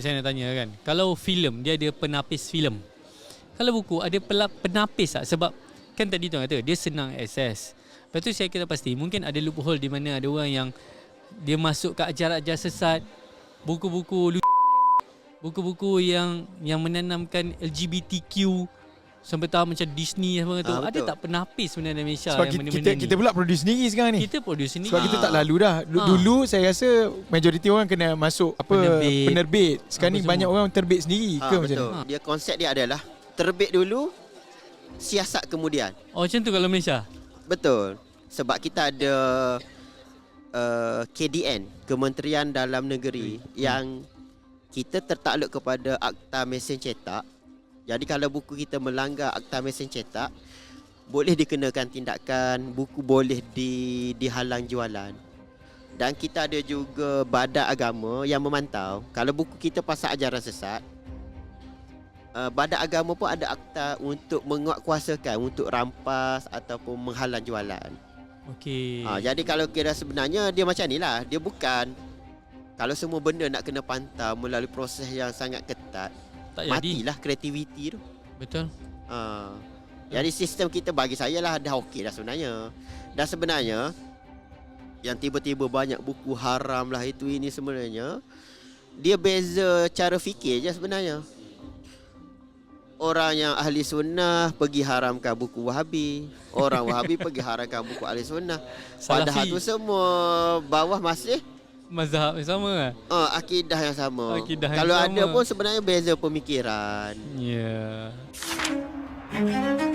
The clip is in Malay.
saya nak tanya kan. Kalau filem dia ada penapis filem. Kalau buku ada penapis tak? Sebab kan tadi tuan kata dia senang akses. Lepas tu saya kata pasti mungkin ada loophole di mana ada orang yang dia masuk ke ajar-ajar sesat, buku-buku yang menanamkan LGBTQ sampai tahap macam Disney apa tu. Ada tak penapis sebenarnya di Malaysia sebab yang benda-benda ni? kita pula produce sendiri sekarang ni. Kita produce sendiri. Sebab kita tak lalu dah. Dulu saya rasa majoriti orang kena masuk penerbit. Sekarang ni banyak orang terbit sendiri ke macam betul. Dia konsep dia adalah terbit dulu, siasat kemudian. Oh macam tu kalau Malaysia? Betul. Sebab kita ada KDN, Kementerian Dalam Negeri, yang kita tertakluk kepada Akta Mesin Cetak. Jadi kalau buku kita melanggar Akta Mesin Cetak, boleh dikenakan tindakan, buku boleh dihalang jualan. Dan kita ada juga badan agama yang memantau. Kalau buku kita pasal ajaran sesat, badan agama pun ada akta untuk menguatkuasakan, untuk rampas ataupun menghalang jualan. Okey. Jadi kalau kira sebenarnya dia macam ni lah. Dia bukan, kalau semua benda nak kena pantau melalui proses yang sangat ketat, tak matilah kreativiti tu. Betul. Jadi sistem kita bagi saya lah dah okey dah sebenarnya. Dan sebenarnya yang tiba-tiba banyak buku haram lah itu ini sebenarnya, dia beza cara fikir je sebenarnya. Orang yang ahli sunnah pergi haramkan buku Wahabi, orang Wahabi pergi haramkan buku ahli sunnah. Padahal tu semua bawah masih mazhab yang sama kan? Akidah yang sama. Kalau ada pun sebenarnya beza pemikiran. Ya. Yeah.